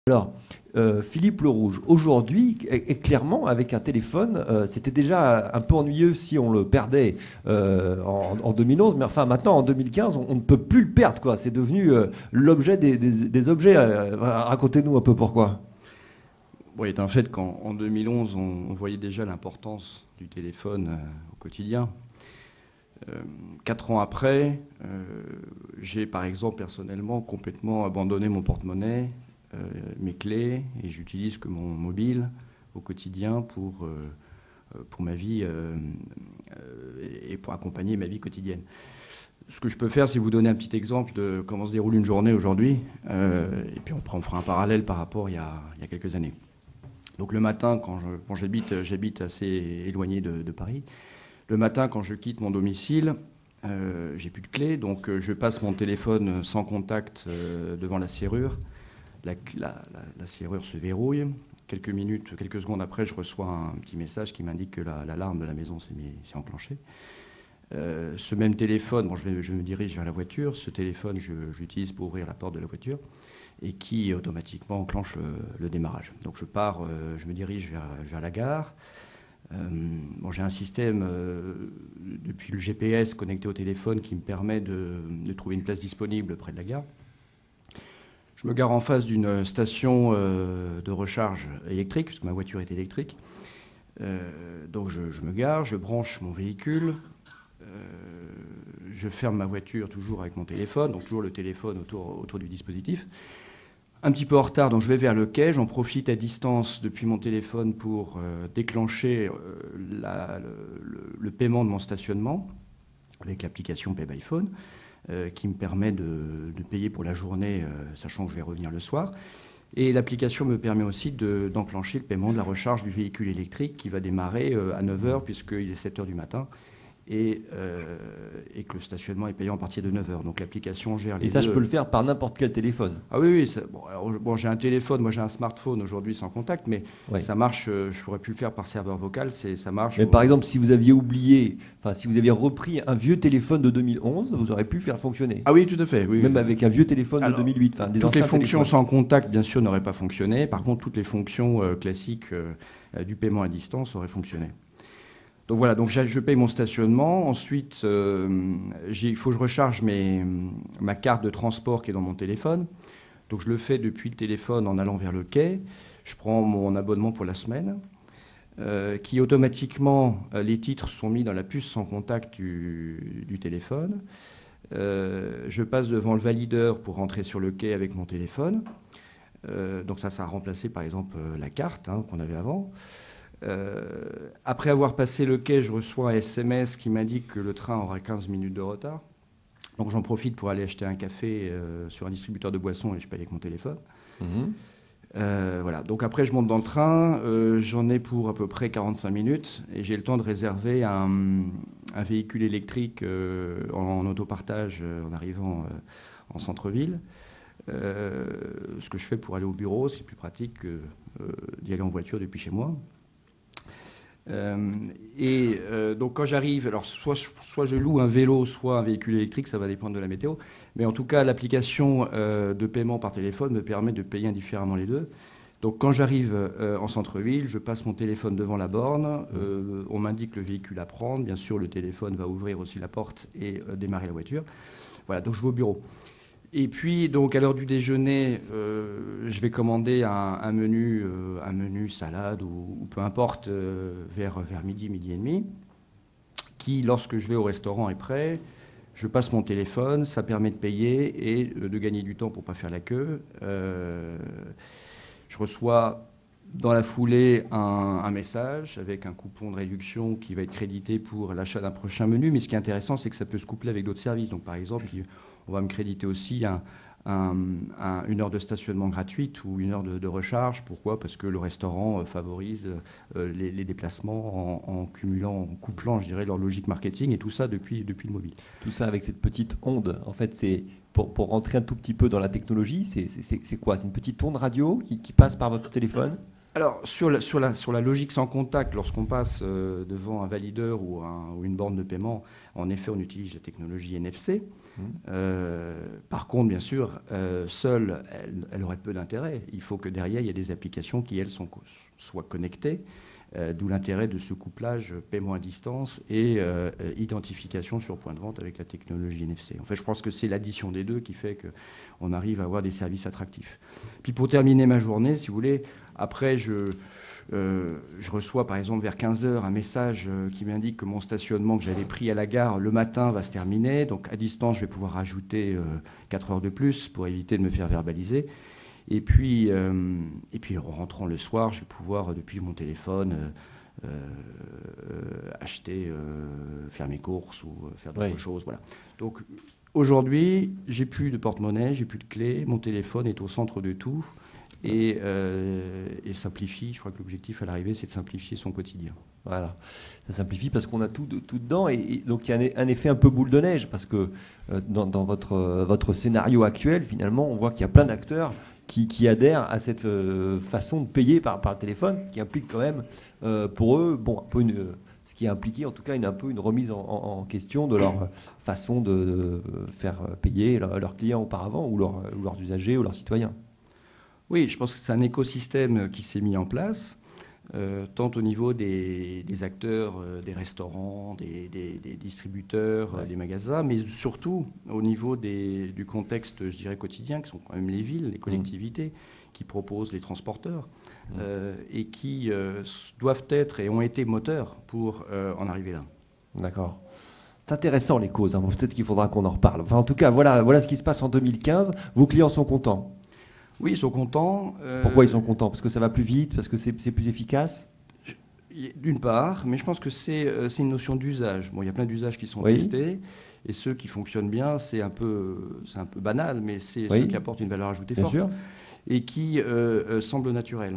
Alors, Philippe Le Rouge, aujourd'hui, clairement, avec un téléphone, c'était déjà un peu ennuyeux si on le perdait en 2011, mais enfin maintenant, en 2015, on ne peut plus le perdre, quoi. C'est devenu l'objet des objets. Racontez-nous un peu pourquoi. Oui, c'est un fait qu'en 2011, on voyait déjà l'importance du téléphone au quotidien. 4 ans après, j'ai par exemple personnellement complètement abandonné mon porte-monnaie, mes clés, et j'utilise que mon mobile au quotidien pour ma vie et pour accompagner ma vie quotidienne. Ce que je peux faire, c'est vous donner un petit exemple de comment se déroule une journée aujourd'hui, et puis on fera un parallèle par rapport il y a quelques années. Donc le matin, quand j'habite assez éloigné de Paris. Le matin, quand je quitte mon domicile, j'ai plus de clé, donc je passe mon téléphone sans contact devant la serrure. La serrure se verrouille. Quelques secondes après, je reçois un petit message qui m'indique que l'alarme de la maison s'est enclenchée. Ce même téléphone, bon, je me dirige vers la voiture. Ce téléphone, je l'utilise pour ouvrir la porte de la voiture et qui automatiquement enclenche le démarrage. Donc je pars, je me dirige vers la gare. Bon, j'ai un système depuis le GPS connecté au téléphone qui me permet de trouver une place disponible près de la gare. Je me gare en face d'une station de recharge électrique, puisque ma voiture est électrique. Donc je me gare, je branche mon véhicule, je ferme ma voiture toujours avec mon téléphone, donc toujours le téléphone autour du dispositif. Un petit peu en retard, donc je vais vers le quai, j'en profite à distance depuis mon téléphone pour déclencher le paiement de mon stationnement avec l'application Pay by Phone qui me permet de payer pour la journée, sachant que je vais revenir le soir. Et l'application me permet aussi d'enclencher le paiement de la recharge du véhicule électrique qui va démarrer à 9h puisqu'il est 7h du matin. Et que le stationnement est payant à partir de 9h. Donc l'application gère les Et ça, deux. je peux le faire par n'importe quel téléphone. Ah oui, oui. Bon, j'ai un téléphone, moi j'ai un smartphone aujourd'hui sans contact, mais Ouais. ça marche, j'aurais pu le faire par serveur vocal, ça marche. Mais par exemple, si vous aviez oublié, enfin, si vous aviez repris un vieux téléphone de 2011, vous aurez pu le faire fonctionner. Ah oui, tout à fait. Oui, Même oui. avec un vieux téléphone de Alors, 2008. Enfin, des toutes les anciens fonctions téléphones. sans contact, bien sûr, n'auraient pas fonctionné. Par contre, toutes les fonctions classiques du paiement à distance auraient fonctionné. Donc voilà, donc je paye mon stationnement. Ensuite, il faut que je recharge ma carte de transport qui est dans mon téléphone. Donc je le fais depuis le téléphone en allant vers le quai. Je prends mon abonnement pour la semaine, qui automatiquement, les titres sont mis dans la puce sans contact du téléphone. Je passe devant le valideur pour rentrer sur le quai avec mon téléphone. Donc ça a remplacé par exemple la carte qu'on avait avant. Après avoir passé le quai, je reçois un SMS qui m'indique que le train aura 15 minutes de retard. Donc j'en profite pour aller acheter un café sur un distributeur de boissons et je paye avec mon téléphone. Voilà. Donc après je monte dans le train, j'en ai pour à peu près 45 minutes et j'ai le temps de réserver un véhicule électrique en autopartage en arrivant en centre-ville. Ce que je fais pour aller au bureau, c'est plus pratique que d'y aller en voiture depuis chez moi. Donc quand j'arrive, alors soit je loue un vélo, soit un véhicule électrique, ça va dépendre de la météo, mais en tout cas l'application de paiement par téléphone me permet de payer indifféremment les deux. Donc quand j'arrive en centre-ville, je passe mon téléphone devant la borne, on m'indique le véhicule à prendre, bien sûr le téléphone va ouvrir aussi la porte et démarrer la voiture. Voilà, donc je vais au bureau. Et puis, donc, à l'heure du déjeuner, je vais commander un menu salade ou peu importe, vers midi et demi, qui, lorsque je vais au restaurant, est prêt. Je passe mon téléphone, ça permet de payer et de gagner du temps pour ne pas faire la queue. Je reçois dans la foulée un message avec un coupon de réduction qui va être crédité pour l'achat d'un prochain menu. Mais ce qui est intéressant, c'est que ça peut se coupler avec d'autres services. Donc, par exemple, on va me créditer aussi une heure de stationnement gratuite ou une heure de recharge. Pourquoi? Parce que le restaurant favorise les déplacements en couplant, je dirais, leur logique marketing et tout ça depuis le mobile. Tout ça avec cette petite onde. En fait, c'est pour rentrer un tout petit peu dans la technologie, c'est quoi? C'est une petite onde radio qui passe par votre téléphone? Alors, sur la logique sans contact, lorsqu'on passe devant un valideur ou une borne de paiement, en effet, on utilise la technologie NFC. Par contre, bien sûr, seule, elle aurait peu d'intérêt. Il faut que derrière, il y ait des applications qui, elles, soient connectées. D'où l'intérêt de ce couplage paiement à distance et identification sur point de vente avec la technologie NFC. En fait, je pense que c'est l'addition des deux qui fait qu'on arrive à avoir des services attractifs. Puis pour terminer ma journée, si vous voulez, après je reçois par exemple vers 15 heures un message qui m'indique que mon stationnement que j'avais pris à la gare le matin va se terminer. Donc à distance, je vais pouvoir rajouter 4 heures de plus pour éviter de me faire verbaliser. Et puis en rentrant le soir, je vais pouvoir, depuis mon téléphone, acheter, faire mes courses ou faire d'autres choses. Voilà. Donc aujourd'hui, j'ai plus de porte-monnaie, j'ai plus de clé, mon téléphone est au centre de tout et simplifie. Je crois que l'objectif à l'arrivée, c'est de simplifier son quotidien. Voilà, ça simplifie parce qu'on a tout dedans et donc il y a un effet un peu boule de neige parce que dans votre scénario actuel, finalement, on voit qu'il y a plein d'acteurs qui adhèrent à cette façon de payer par téléphone, ce qui implique quand même pour eux, bon, un peu ce qui a impliqué en tout cas un peu une remise en question de leur façon de faire payer leurs clients auparavant ou leurs usagers ou leurs citoyens. Oui, je pense que c'est un écosystème qui s'est mis en place, tant au niveau des acteurs, des restaurants, des distributeurs, des magasins, mais surtout au niveau du contexte, je dirais, quotidien, qui sont quand même les villes, les collectivités, qui proposent les transporteurs, et qui doivent être et ont été moteurs pour en arriver là. D'accord. C'est intéressant les causes, hein. Peut-être qu'il faudra qu'on en reparle. Enfin, en tout cas, voilà ce qui se passe en 2015. Vos clients sont contents? Oui, ils sont contents. Pourquoi ils sont contents? Parce que ça va plus vite, parce que c'est plus efficace? D'une part, mais je pense que c'est une notion d'usage. Bon, il y a plein d'usages qui sont testés, et ceux qui fonctionnent bien, c'est un peu banal, mais c'est ceux qui apportent une valeur ajoutée forte et qui semblent naturels.